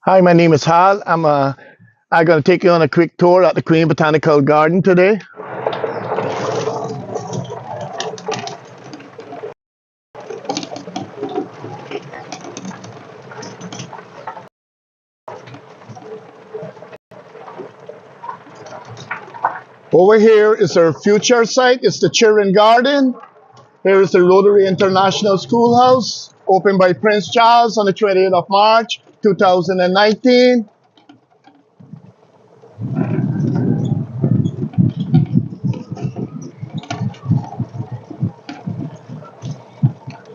Hi, my name is Hal. I'm going to take you on a quick tour at the Queen Botanical Garden today. Over here is our future site. It's the Children's Garden. Here is the Rotary International Schoolhouse, opened by Prince Charles on the 28th of March, 2019.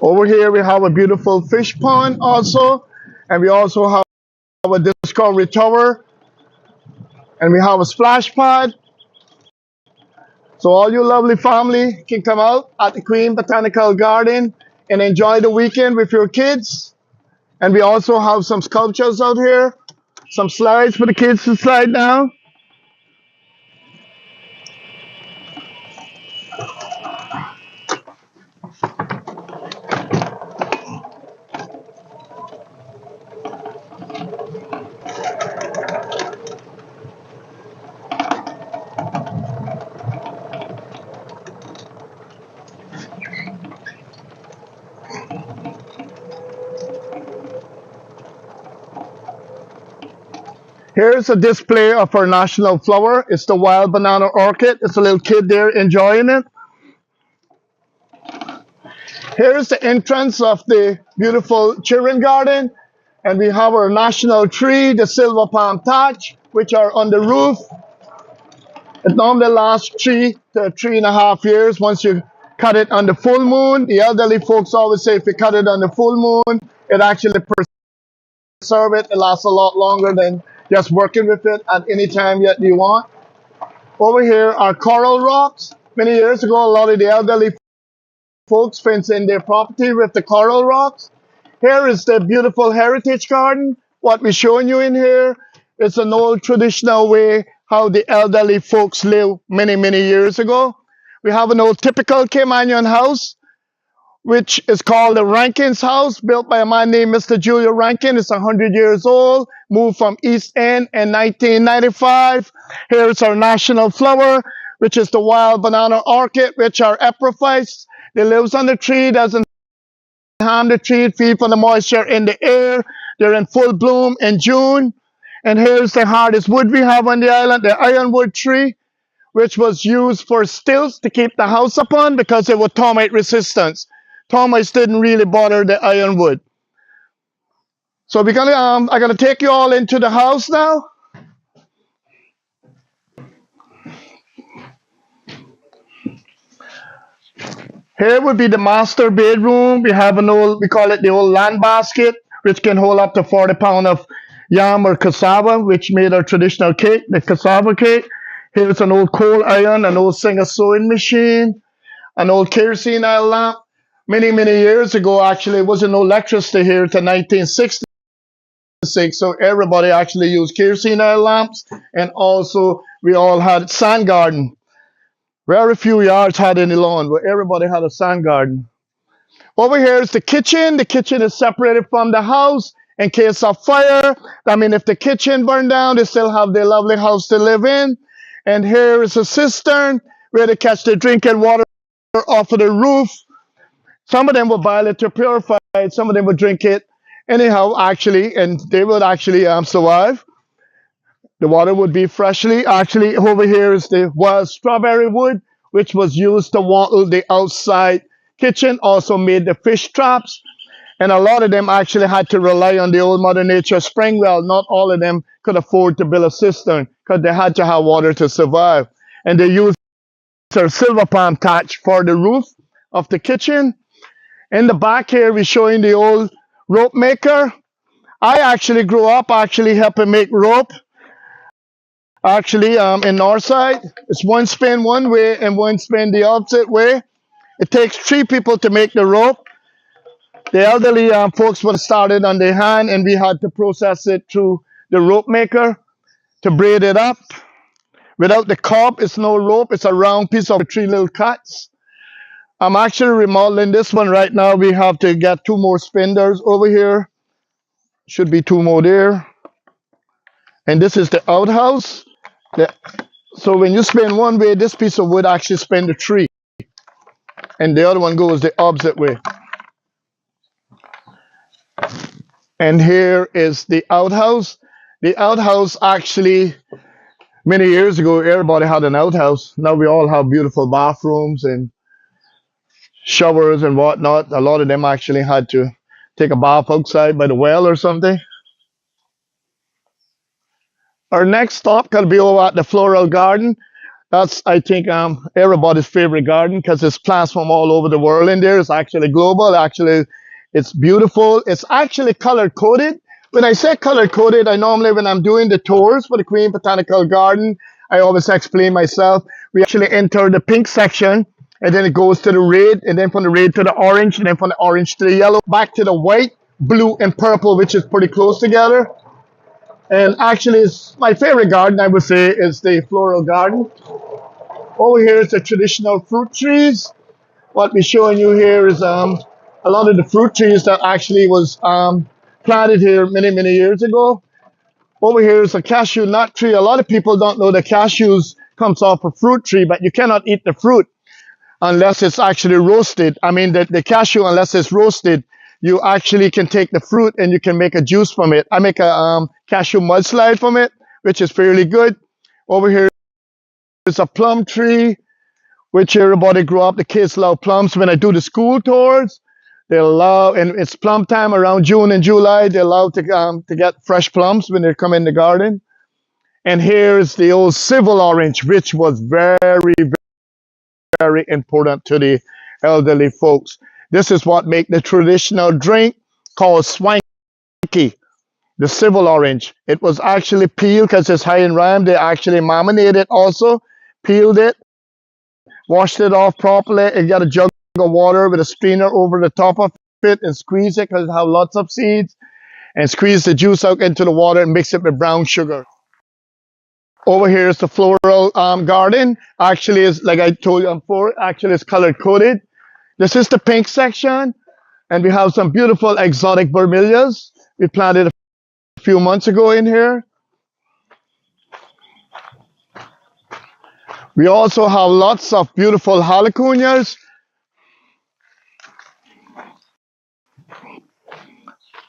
Over here we have a beautiful fish pond also, and we also have a discovery tower, and we have a splash pad. So all you lovely family can come out at the Queen Botanical Garden and enjoy the weekend with your kids. And we also have some sculptures out here, some slides for the kids to slide down. Here's a display of our national flower. It's the wild banana orchid. It's a little kid there enjoying it. Here's the entrance of the beautiful children garden. And we have our national tree, the silver palm thatch, which are on the roof. It normally lasts 3 to 3.5 years once you cut it on the full moon. The elderly folks always say if you cut it on the full moon, it actually preserves it. It lasts a lot longer than just working with it at any time yet you want. Over here are coral rocks. Many years ago, a lot of the elderly folks fenced in their property with the coral rocks. Here is the beautiful heritage garden. What we're showing you in here is an old traditional way how the elderly folks lived many, many years ago. We have an old typical Cayman house, which is called the Rankin's house, built by a man named Mr. Julia Rankin. It's 100 years old, moved from East End in 1995. Here is our national flower, which is the wild banana orchid, which are eprophytes. It lives on the tree, doesn't harm the tree, feed from the moisture in the air. They're in full bloom in June. And here's the hardest wood we have on the island, the ironwood tree, which was used for stilts to keep the house upon because it was termite resistance. Termites didn't really bother the ironwood. So I'm gonna take you all into the house now. Here would be the master bedroom. We have we call it the old land basket, which can hold up to 40 pounds of yam or cassava, which made our traditional cake, the cassava cake. Here's an old coal iron, an old Singer sewing machine, an old kerosene oil lamp. Many, many years ago, actually, it wasn't no electricity here till 1966, so everybody actually used kerosene oil lamps, and also we all had sand garden. Very few yards had any lawn, but everybody had a sand garden. Over here is the kitchen. The kitchen is separated from the house in case of fire. I mean, if the kitchen burned down, they still have their lovely house to live in. And here is a cistern where they catch their drinking water off of the roof. Some of them would boil it to purify it. Some of them would drink it anyhow, actually, and they would actually survive. The water would be freshly. Actually, over here is the wild strawberry wood, which was used to wattle the outside kitchen, also made the fish traps. And a lot of them actually had to rely on the old Mother Nature spring well. Not all of them could afford to build a cistern because they had to have water to survive. And they used their silver palm thatch for the roof of the kitchen. In the back here, we're showing the old rope maker. I actually grew up helping make rope. Actually, in Northside, it's one spin one way and one spin the opposite way. It takes 3 people to make the rope. The elderly folks would have started on their hand, and we had to process it through the rope maker to braid it up. Without the cob, it's no rope. It's a round piece of 3 little cuts. I'm actually remodeling this one right now. We have to get 2 more spindles over here. Should be 2 more there. And this is the outhouse. The- So when you spin one way, this piece of wood actually spin the tree, and the other one goes the opposite way. And here is the outhouse. The outhouse actually, many years ago, everybody had an outhouse. Now we all have beautiful bathrooms and showers and whatnot. A lot of them actually had to take a bath outside by the well or something. Our next stop gonna be over at the Floral Garden. That's, I think, everybody's favorite garden because there's plants from all over the world in there. It's actually global. Actually, it's beautiful. It's actually color coded. When I say color coded, I normally, when I'm doing the tours for the Queen Botanical Garden, I always explain myself. We actually enter the pink section, and then it goes to the red, and then from the red to the orange, and then from the orange to the yellow, back to the white, blue, and purple, which is pretty close together. And actually, it's my favorite garden, I would say, is the Floral Garden. Over here is the traditional fruit trees. What we're showing you here is a lot of the fruit trees that actually was planted here many, many years ago. Over here is a cashew nut tree. A lot of people don't know that cashews comes off a fruit tree, but you cannot eat the fruit unless it's actually roasted. I mean, the cashew, unless it's roasted, you actually can take the fruit and you can make a juice from it. I make a cashew mudslide from it, which is fairly good. Over here is a plum tree, which everybody grew up. The kids love plums. When I do the school tours, they love, and it's plum time around June and July. They love to get fresh plums when they come in the garden. And here's the old civil orange, which was very, very important to the elderly folks. This is what make the traditional drink called swanky, the civil orange. It was actually peeled because it's high in rhyme. They actually marinated it also, peeled it, washed it off properly, and got a jug of water with a strainer over the top of it and squeeze it because it has lots of seeds, and squeeze the juice out into the water and mix it with brown sugar. Over here is the floral garden. Actually, is like I told you before, actually it's color coded. This is the pink section, and we have some beautiful exotic bromelias we planted a few months ago in here. We also have lots of beautiful heliconias.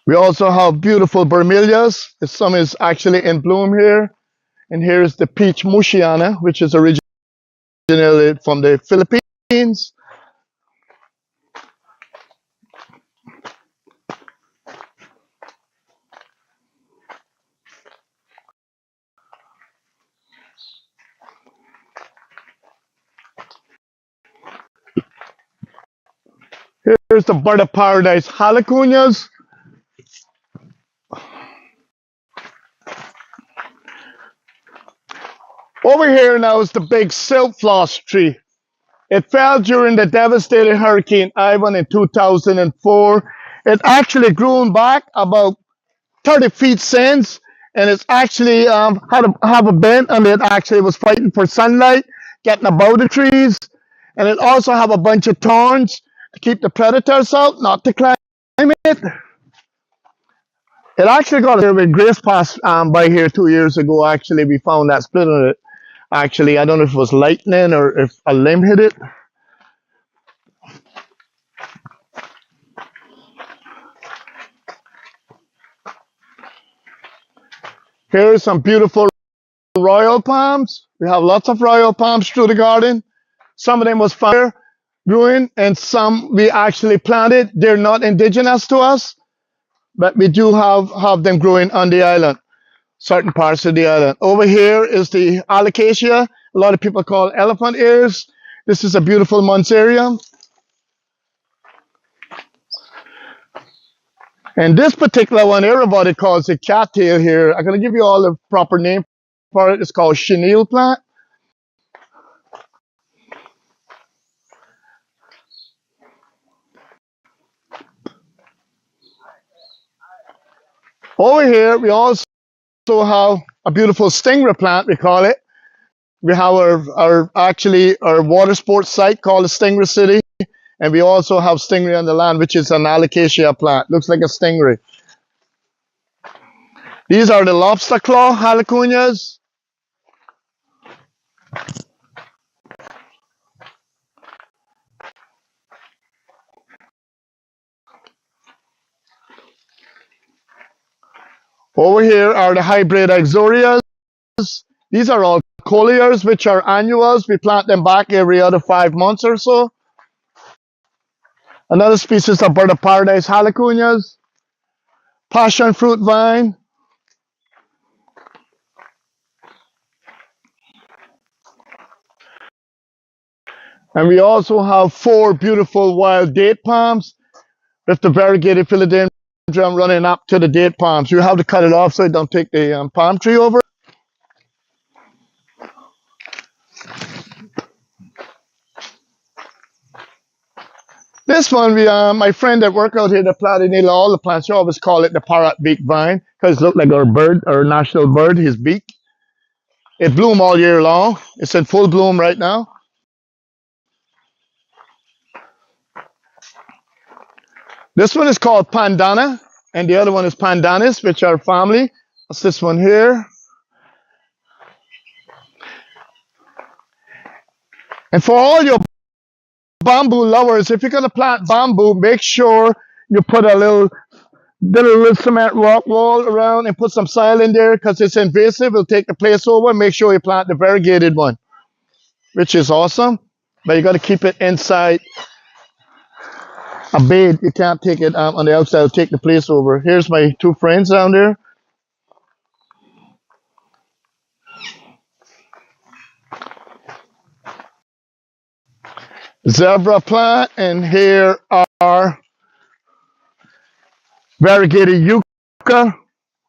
We also have beautiful bromelias. Some is actually in bloom here. And here is the peach mushiana, which is originally from the Philippines. Here's the bird of paradise heliconias. Over here now is the big silk floss tree. It fell during the devastating Hurricane Ivan in 2004. It actually grew back about 30 feet since, and it's actually had have a bend, and it actually was fighting for sunlight, getting above the trees, and it also have a bunch of thorns to keep the predators out, not to climb it. It actually got here when Grace passed by here 2 years ago. Actually, we found that split on it. Actually, I don't know if it was lightning or if a limb hit it. Here are some beautiful royal palms. We have lots of royal palms through the garden. Some of them was fire growing, and some we actually planted. They're not indigenous to us, but we do have them growing on the island, certain parts of the island. Over here is the alocasia. A lot of people call elephant ears. This is a beautiful monstera. And this particular one, everybody calls it cattail here. I'm going to give you all the proper name for it. It's called chenille plant. Over here, we also have a beautiful stingray plant, we call it. We have our water sports site called the Stingray City. And we also have stingray on the land, which is an alocasia plant. Looks like a stingray. These are the lobster claw halicoonias. Over here are the hybrid ixorias. These are all colliers, which are annuals. We plant them back every other 5 months or so. Another species of bird of paradise halicoonias. Passion fruit vine. And we also have 4 beautiful wild date palms with the variegated philodendron running up to the date palms. You have to cut it off so it don't take the palm tree over. This one, my friend that work out here that planted nearly all the plants, she always call it the parrot beak vine because it looks like our bird, our national bird, his beak. It bloom all year long. It's in full bloom right now. This one is called Pandana, and the other one is Pandanus, which are family. That's this one here. And for all your bamboo lovers, if you're going to plant bamboo, make sure you put a little cement rock wall around and put some soil in there because it's invasive. It'll take the place over. Make sure you plant the variegated one, which is awesome. But you got to keep it inside a bed. You can't take it on the outside. It'll take the place over. Here's my 2 friends down there. Zebra plant, and here are variegated yucca.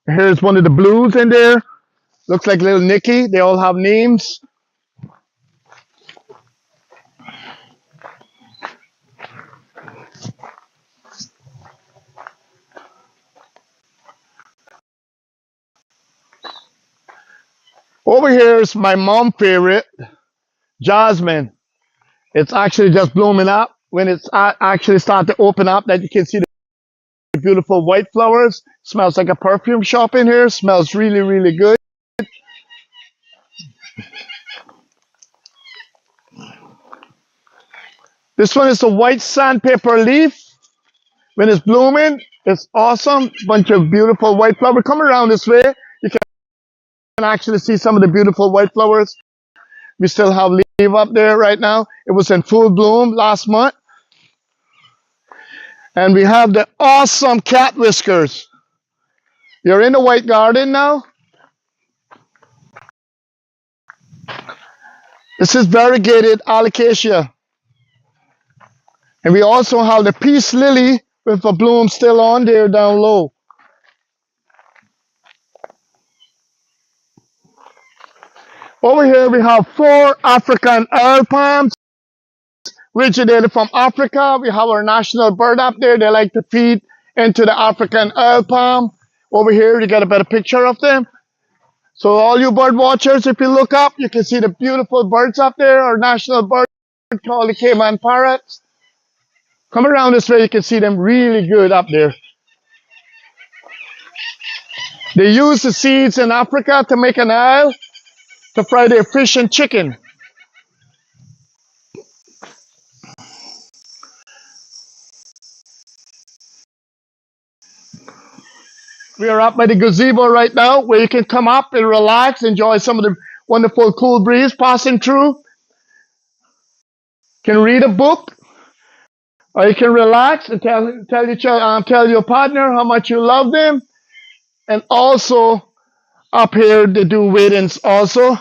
Here's one of the blues in there. Looks like little Nicky. They all have names. Over here is my mom favorite, jasmine. It's actually just blooming up. When it's actually start to open up, that you can see the beautiful white flowers. Smells like a perfume shop in here. Smells really, really good. This one is a white sandpaper leaf. When it's blooming, it's awesome. Bunch of beautiful white flowers. Come around this way. You can actually see some of the beautiful white flowers. We still have leaf up there right now. It was in full bloom last month. And we have the awesome cat whiskers. You're in the white garden now. This is variegated alocasia. And we also have the peace lily with a bloom still on there down low. Over here we have 4 African oil palms originated from Africa. We have our national bird up there. They like to feed into the African oil palm. Over here you get a better picture of them. So all you bird watchers, if you look up, you can see the beautiful birds up there. Our national bird called the Cayman parrots. Come around this way, you can see them really good up there. They use the seeds in Africa to make an oil to fry their fish and chicken. We are up by the gazebo right now, where you can come up and relax, enjoy some of the wonderful cool breeze passing through. You can read a book, or you can relax and tell your partner how much you love them. And also, up here they do weddings also.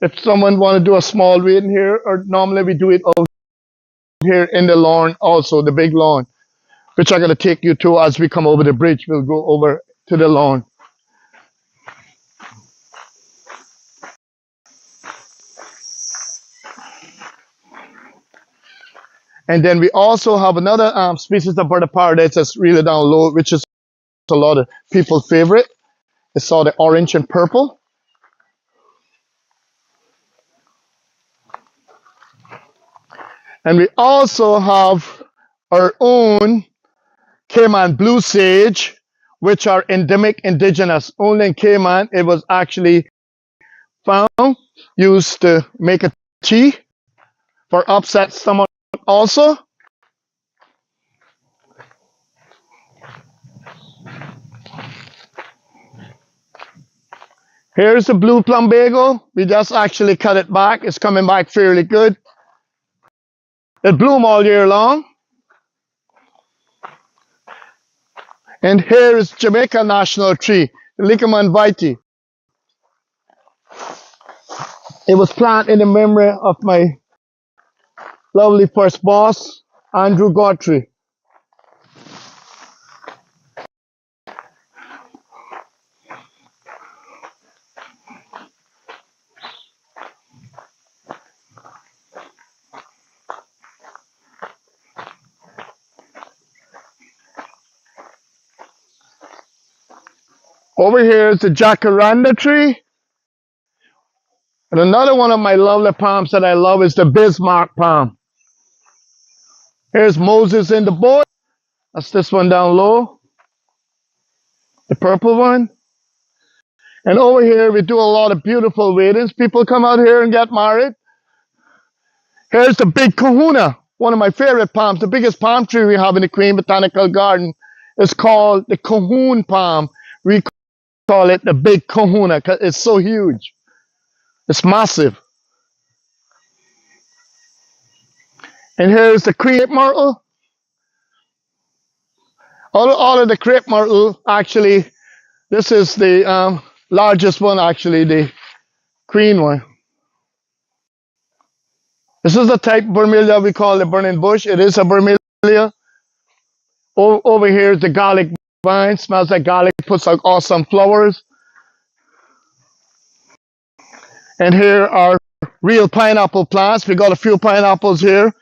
If someone want to do a small wedding here, or normally we do it out here in the lawn also, the big lawn, which I'm going to take you to as we come over the bridge. We'll go over to the lawn. And then we also have another species of bird of paradise that's really down low, which is a lot of people's favorite. It's all the orange and purple. And we also have our own Cayman blue sage, which are endemic indigenous. Only in Cayman it was actually found, used to make a tea for upset stomach also. Here's the blue plumbago. We just actually cut it back. It's coming back fairly good. It blooms all year long. And here is Jamaica national tree, the Lycaon vitae. It was planted in memory of my lovely first boss, Andrew Guthrie. Over here is the jacaranda tree. And another one of my lovely palms that I love is the Bismarck palm. Here's Moses in the boat. That's this one down low, the purple one. And over here we do a lot of beautiful weddings. People come out here and get married. Here's the big kahuna, one of my favorite palms. The biggest palm tree we have in the Queen Botanical Garden is called the cahoon palm. We call it the big kahuna because it's so huge. It's massive. And here's the crepe myrtle. All of the crepe myrtle, actually, this is the largest one, actually, the green one. This is the type of Vermelia we call the burning bush. It is a Vermelia. Over here is the garlic vine. Smells like garlic, puts out awesome flowers. And here are real pineapple plants. We got a few pineapples here.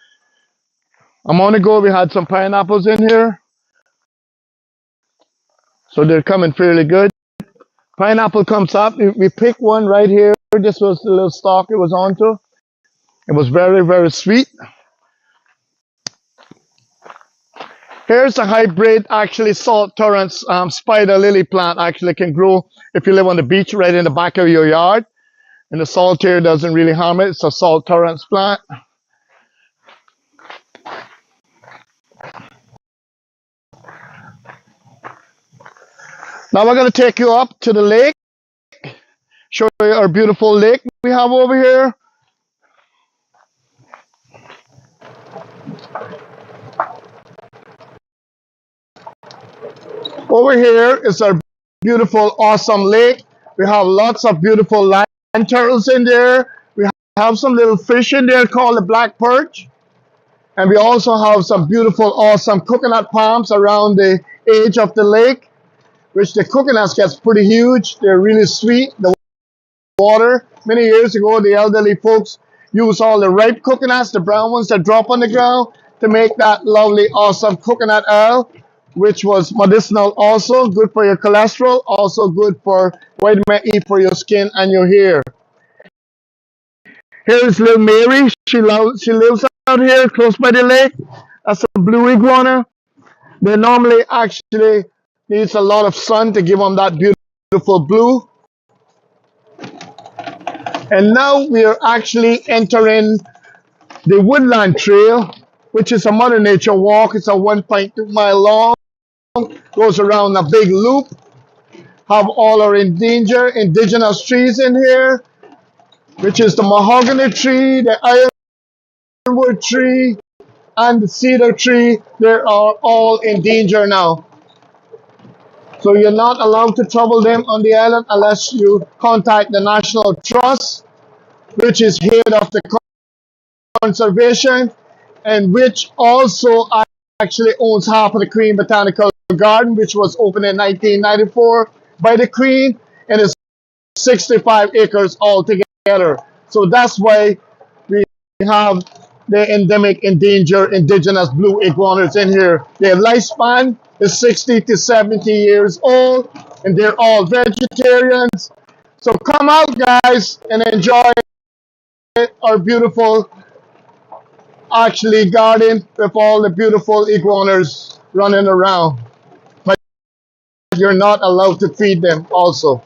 A month ago we had some pineapples in here. So they're coming fairly good. Pineapple comes up. We picked one right here. This was the little stalk it was onto. It was very, very sweet. Here's a hybrid, actually, salt torrents spider lily plant. Actually can grow if you live on the beach right in the back of your yard. And the salt here doesn't really harm it. It's a salt torrents plant. Now we're going to take you up to the lake. Show you our beautiful lake we have over here. Over here is our beautiful, awesome lake. We have lots of beautiful land turtles in there. We have some little fish in there called the black perch. And we also have some beautiful, awesome coconut palms around the edge of the lake, which the coconuts gets pretty huge. They're really sweet. The water. Many years ago, the elderly folks used all the ripe coconuts, the brown ones that drop on the ground, to make that lovely, awesome coconut oil, which was medicinal also, good for your cholesterol, also good for vitamin E for your skin and your hair. Here is little Mary. She lives out here close by the lake. That's a blue iguana. They normally actually needs a lot of sun to give them that beautiful blue. And now we are actually entering the Woodland Trail, which is a Mother Nature walk. It's a 1.2 mile long, goes around a big loop. Have all our indigenous trees in here, which is the mahogany tree, the ironwood tree, and the cedar tree. They are all in danger now. So you're not allowed to trouble them on the island unless you contact the National Trust, which is head of the conservation, and which also actually owns half of the Queen Botanical Garden, which was opened in 1994 by the Queen, and it's 65 acres altogether. So that's why we have the endemic endangered indigenous blue iguanas in here. Their lifespan is 60 to 70 years old, and they're all vegetarians. So come out, guys, and enjoy our beautiful actually garden with all the beautiful iguanas running around. My you're not allowed to feed them also.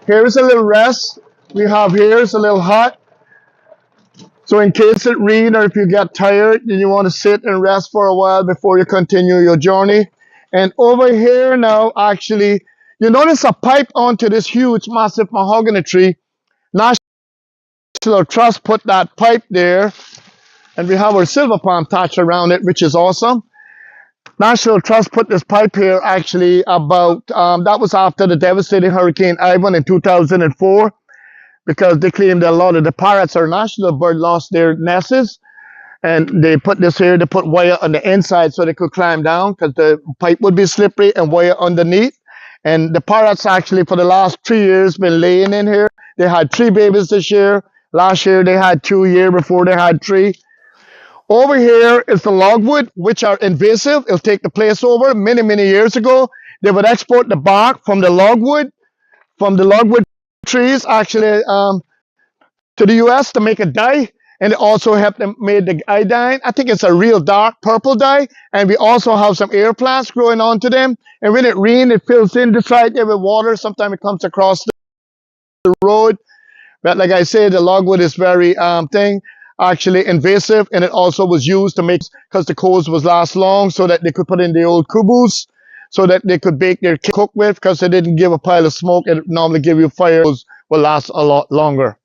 Here is a little rest. We have here is a little hut. So in case it rains or if you get tired and you want to sit and rest for a while before you continue your journey. And over here now, actually, you notice a pipe onto this huge, massive mahogany tree. National Trust put that pipe there, and we have our silver palm touch around it, which is awesome. National Trust put this pipe here actually about, that was after the devastating Hurricane Ivan in 2004, because they claimed that a lot of the parrots or national bird lost their nests. And they put this here, they put wire on the inside so they could climb down because the pipe would be slippery and wire underneath. And the parrots actually for the last 3 years been laying in here. They had 3 babies this year. Last year they had 2, year before they had 3. Over here is the logwood, which are invasive. It'll take the place over. Many, many years ago, they would export the bark from the logwood trees, actually, to the U.S. to make a dye. And it also helped them make the iodine. I think it's a real dark purple dye. And we also have some air plants growing onto them. And when it rains, it fills in the side there with water. Sometimes it comes across the road. But like I said, the logwood is very actually invasive, and it also was used to make, because the coals was last long, so that they could put in the old kubus, so that they could bake their cook with, because they didn't give a pile of smoke. It normally give you fire, will last a lot longer.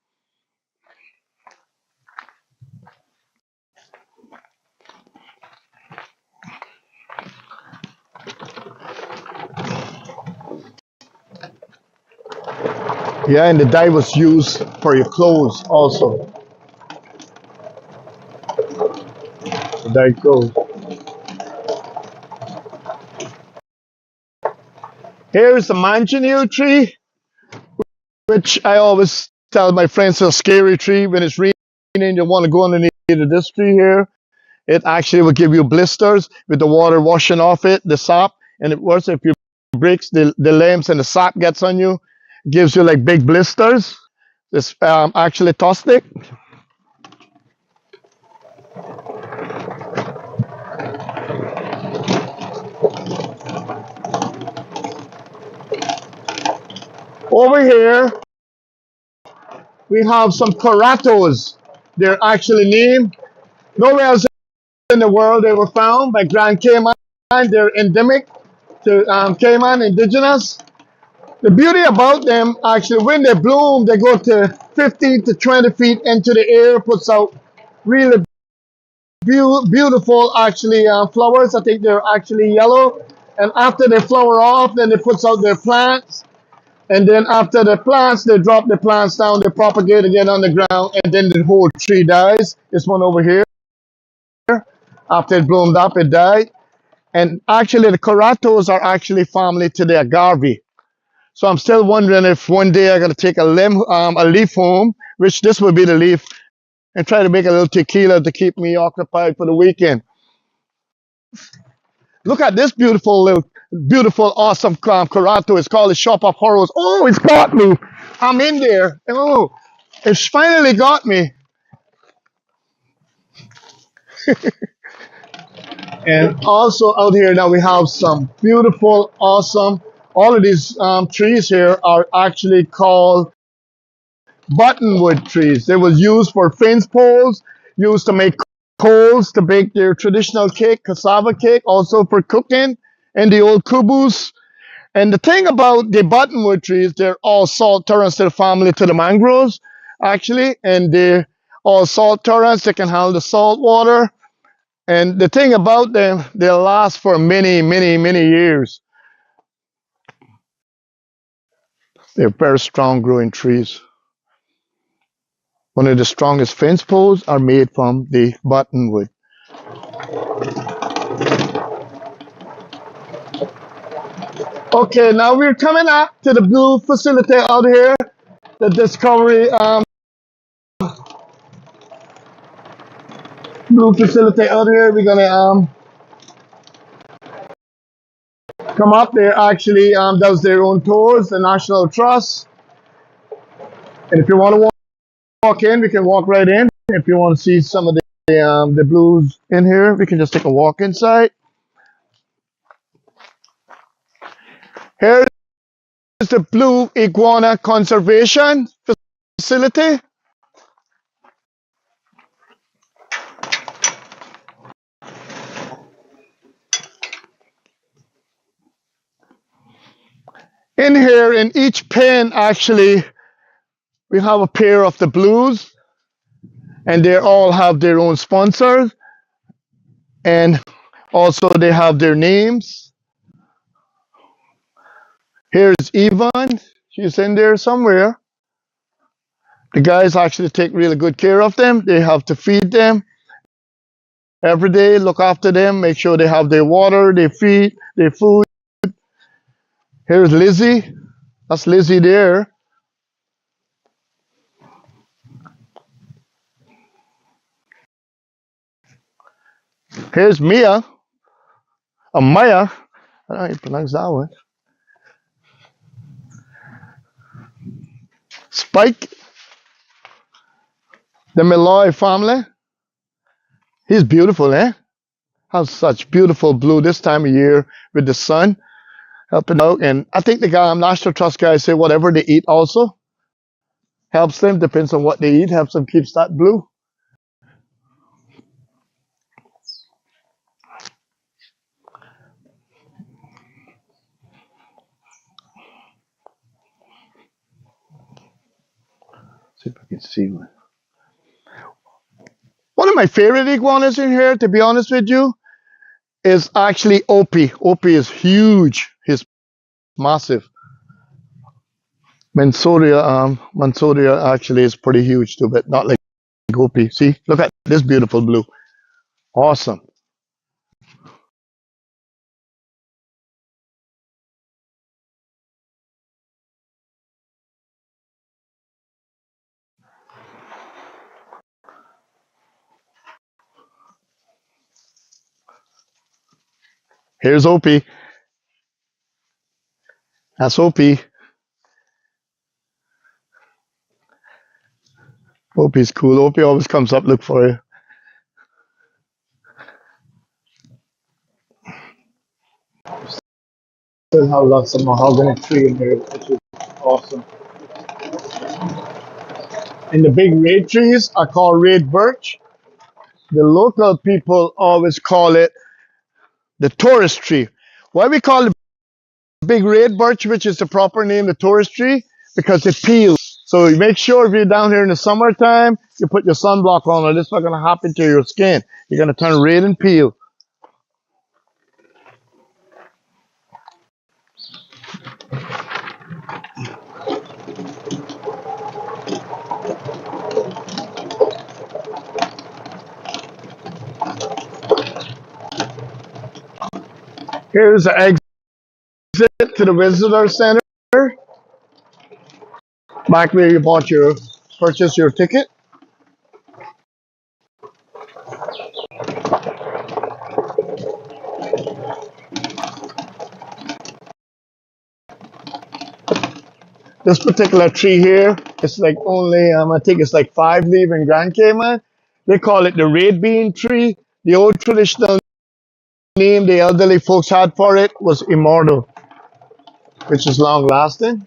Yeah, and the dye was used for your clothes also. The dye clothes. Here is the manganiel tree, which I always tell my friends is a scary tree. When it's raining, you want to go underneath this tree here. It actually will give you blisters with the water washing off it, the sap, and it works if you breaks the limbs and the sap gets on you. It gives you like big blisters. It's actually caustic. Over here, we have some coratos. They're actually named. Nowhere else in the world they were found by Grand Cayman. They're endemic to Cayman, indigenous. The beauty about them, actually, when they bloom, they go to 15 to 20 feet into the air, puts out really beautiful, actually, flowers. I think they're actually yellow. And after they flower off, then they puts out their plants. And then after the plants, they drop the plants down, they propagate again on the ground, and then the whole tree dies. This one over here, after it bloomed up, it died. And actually, the coratos are actually family to the agave. So I'm still wondering if one day I'm going to take a leaf home, which this would be the leaf, and try to make a little tequila to keep me occupied for the weekend. Look at this beautiful, awesome corato. It's called the Shop of Horrors. Oh, it's got me. I'm in there. Oh, it's finally got me. And also out here now we have some beautiful, awesome, all of these trees here are actually called buttonwood trees. They was used for fence poles, used to make coals to bake their traditional cake, cassava cake, also for cooking, and the old kubus. And the thing about the buttonwood trees, they're all salt tolerant to the family to the mangroves, actually, and they're all salt tolerant. They can handle the salt water. And the thing about them, they'll last for many, many, many years. They're very strong growing trees. One of the strongest fence poles are made from the buttonwood. Okay, now we're coming up to the blue facility out here, the Discovery blue facility out here. We're gonna come up there. Actually, does their own tours, the National Trust. And if you want to walk in, we can walk right in. If you want to see some of the blues in here, we can just take a walk inside. Here is the Blue Iguana Conservation Facility. In here, in each pen, actually, we have a pair of the blues, and they all have their own sponsors, and also they have their names. Here's Yvonne. She's in there somewhere. The guys actually take really good care of them. They have to feed them every day, look after them, make sure they have their water, their feed, their food. Here's Lizzie. That's Lizzie there. Here's Mia. Maya. I don't know how you pronounce that one. Spike. The Malloy family. He's beautiful, eh? Has such beautiful blue this time of year with the sun helping out. And I think the guy, National Trust guys say whatever they eat also helps them. Depends on what they eat. Helps them keeps that blue. See if I can see one. One of my favorite iguanas in here, to be honest with you, is actually Opie. Opie is huge. He's massive. Mansoria actually is pretty huge too, but not like Opie. See, look at this beautiful blue. Awesome. Here's Opie. That's Opie. Opie's cool. Opie always comes up look for you. Still have lots of mahogany tree in here, which is awesome. And the big red trees are called red birch. The local people always call it the tourist tree. Why we call it big red birch, which is the proper name, the tourist tree? Because it peels. So you make sure if you're down here in the summertime, you put your sunblock on, or this is not going to happen to your skin. You're going to turn red and peel. Here's the exit to the visitor center. Back where you purchase your ticket. This particular tree here, it's like only, I think it's like 5 leaf in Grand Cayman. They call it the red bean tree. The old traditional name the elderly folks had for it was immortal, which is long lasting.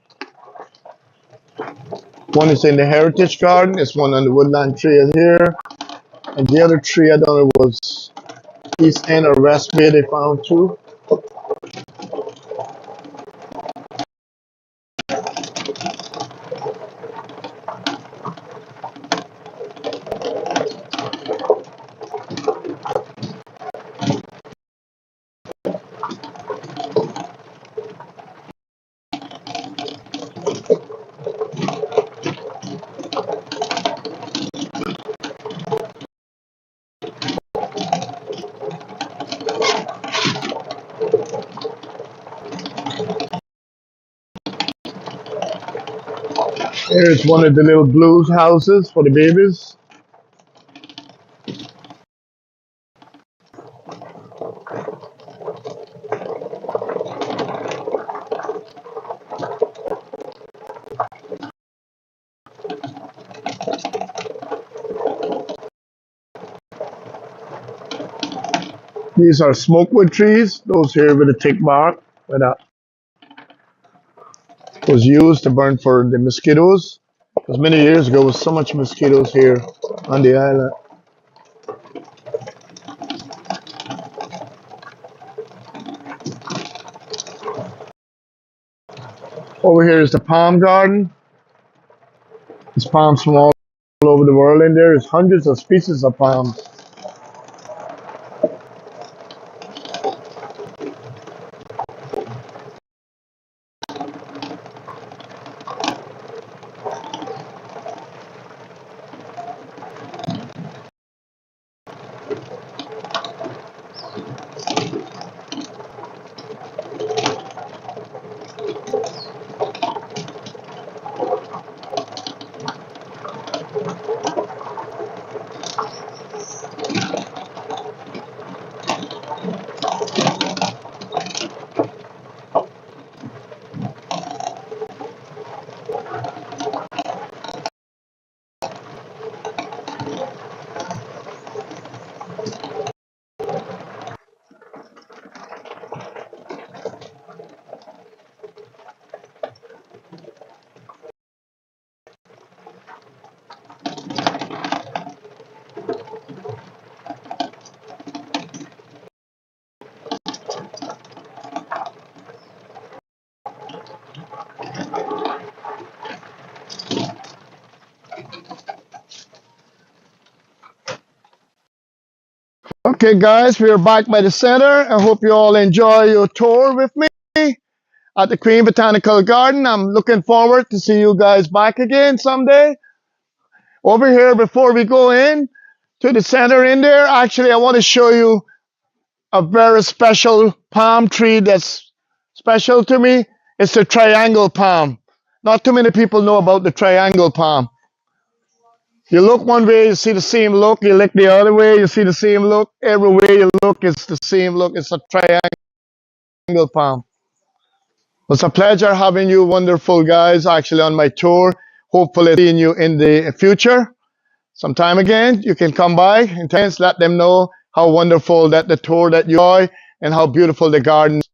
One is in the Heritage Garden. It's one on the Woodland Trail here. And the other tree, I don't know, was East End or West Bay they found too. Here's one of the little blues houses for the babies. These are smokewood trees. Those here with a thick bark. With a was used to burn for the mosquitoes. Because many years ago, there was so much mosquitoes here on the island. Over here is the palm garden. There's palms from all over the world in there. There's hundreds of species of palms. Okay, guys, we are back by the center. I hope you all enjoy your tour with me at the Queen Botanical Garden. I'm looking forward to see you guys back again someday. Over here, before we go in to the center in there, actually, I want to show you a very special palm tree that's special to me. It's the triangle palm. Not too many people know about the triangle palm. You look one way, you see the same look. You look the other way, you see the same look. Every way you look, it's the same look. It's a triangle palm. It's a pleasure having you wonderful guys actually on my tour. Hopefully seeing you in the future. Sometime again, you can come by and let them know how wonderful that the tour that you enjoy and how beautiful the garden is.